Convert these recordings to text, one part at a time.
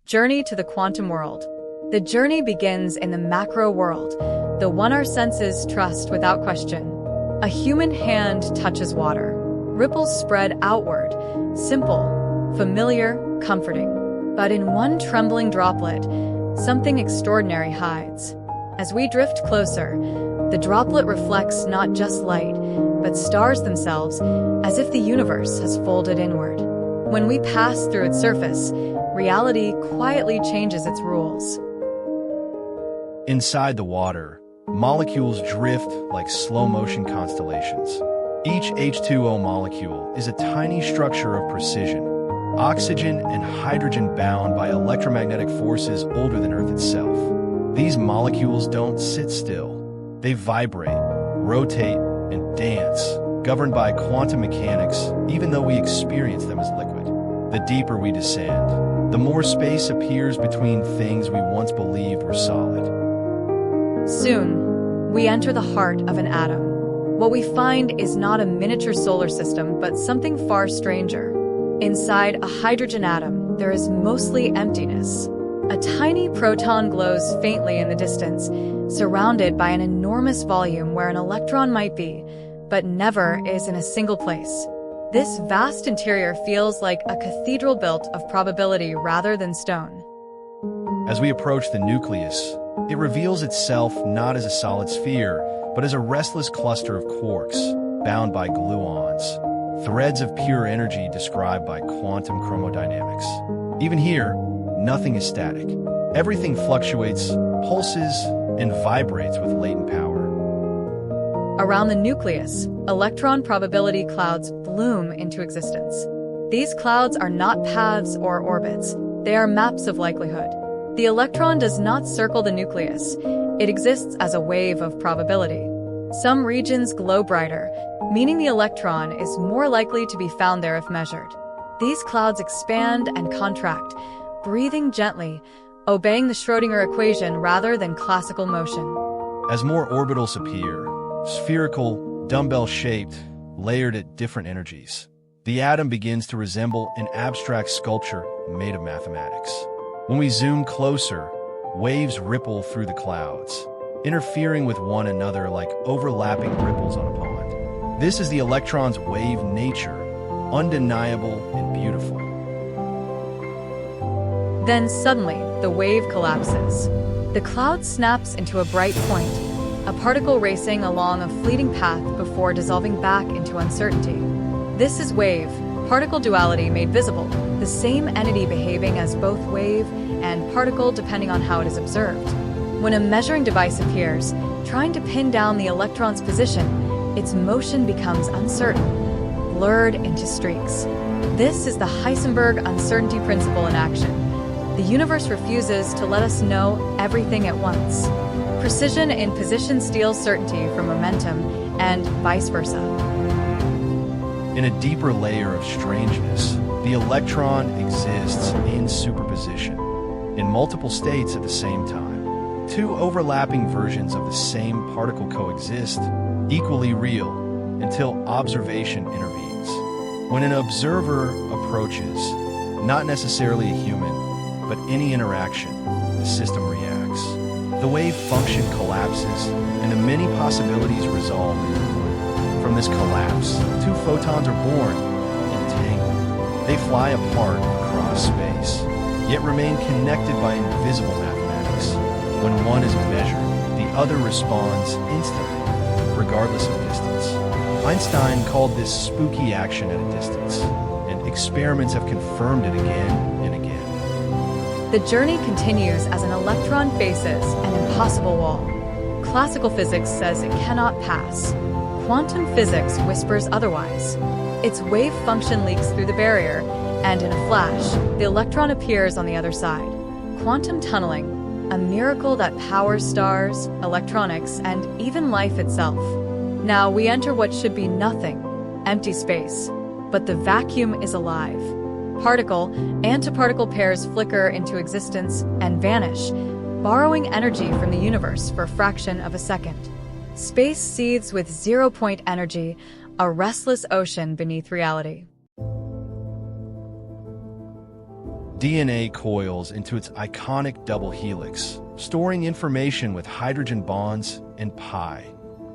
Journey to the quantum world. The journey begins in the macro world, the one our senses trust without question. A human hand touches water. Ripples spread outward, simple, familiar, comforting. But in one trembling droplet, something extraordinary hides. As we drift closer, the droplet reflects not just light, but stars themselves, as if the universe has folded inward. When we pass through its surface, reality quietly changes its rules. Inside the water, molecules drift like slow-motion constellations. Each H2O molecule is a tiny structure of precision, oxygen and hydrogen bound by electromagnetic forces older than Earth itself. These molecules don't sit still. They vibrate, rotate, and dance, governed by quantum mechanics, even though we experience them as liquid. The deeper we descend, the more space appears between things we once believed were solid. Soon, we enter the heart of an atom. What we find is not a miniature solar system, but something far stranger. Inside a hydrogen atom, there is mostly emptiness. A tiny proton glows faintly in the distance, surrounded by an enormous volume where an electron might be, but never is in a single place. This vast interior feels like a cathedral built of probability rather than stone. As we approach the nucleus, it reveals itself not as a solid sphere, but as a restless cluster of quarks, bound by gluons, threads of pure energy described by quantum chromodynamics. Even here, nothing is static. Everything fluctuates, pulses, and vibrates with latent power. Around the nucleus, electron probability clouds bloom into existence. These clouds are not paths or orbits. They are maps of likelihood. The electron does not circle the nucleus. It exists as a wave of probability. Some regions glow brighter, meaning the electron is more likely to be found there if measured. These clouds expand and contract, breathing gently, obeying the Schrödinger equation rather than classical motion. As more orbitals appear, spherical, dumbbell-shaped, layered at different energies, the atom begins to resemble an abstract sculpture made of mathematics. When we zoom closer, waves ripple through the clouds, interfering with one another like overlapping ripples on a pond. This is the electron's wave nature, undeniable and beautiful. Then suddenly, the wave collapses. The cloud snaps into a bright point, a particle racing along a fleeting path before dissolving back into uncertainty. This is wave-particle duality made visible, the same entity behaving as both wave and particle depending on how it is observed. When a measuring device appears, trying to pin down the electron's position, its motion becomes uncertain, blurred into streaks. This is the Heisenberg uncertainty principle in action. The universe refuses to let us know everything at once. Precision in position steals certainty from momentum, and vice versa. In a deeper layer of strangeness, the electron exists in superposition, in multiple states at the same time. Two overlapping versions of the same particle coexist, equally real, until observation intervenes. When an observer approaches, not necessarily a human, but any interaction, the system reacts. The wave function collapses, and the many possibilities resolve into one. From this collapse, two photons are born, entangled. They fly apart across space, yet remain connected by invisible mathematics. When one is measured, the other responds instantly, regardless of distance. Einstein called this spooky action at a distance, and experiments have confirmed it again and again. The journey continues as an electron faces an impossible wall. Classical physics says it cannot pass. Quantum physics whispers otherwise. Its wave function leaks through the barrier, and in a flash, the electron appears on the other side. Quantum tunneling, a miracle that powers stars, electronics, and even life itself. Now we enter what should be nothing, empty space, but the vacuum is alive. Particle-antiparticle pairs flicker into existence and vanish, borrowing energy from the universe for a fraction of a second. Space seethes with zero-point energy, a restless ocean beneath reality. DNA coils into its iconic double helix, storing information with hydrogen bonds and pi.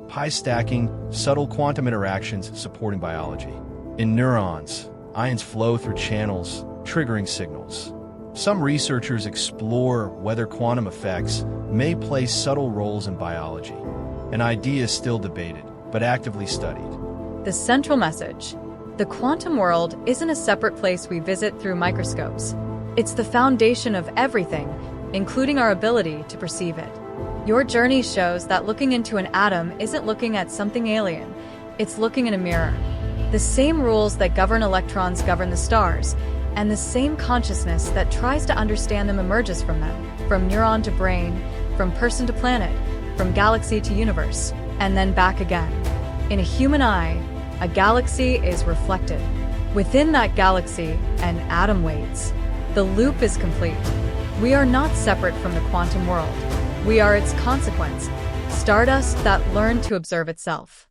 Pi stacking, subtle quantum interactions supporting biology. In neurons, ions flow through channels, triggering signals. Some researchers explore whether quantum effects may play subtle roles in biology. An idea is still debated, but actively studied. The central message: the quantum world isn't a separate place we visit through microscopes. It's the foundation of everything, including our ability to perceive it. Your journey shows that looking into an atom isn't looking at something alien, it's looking in a mirror. The same rules that govern electrons govern the stars, and the same consciousness that tries to understand them emerges from them, from neuron to brain, from person to planet, from galaxy to universe, and then back again. In a human eye, a galaxy is reflected. Within that galaxy, an atom waits. The loop is complete. We are not separate from the quantum world. We are its consequence, stardust that learned to observe itself.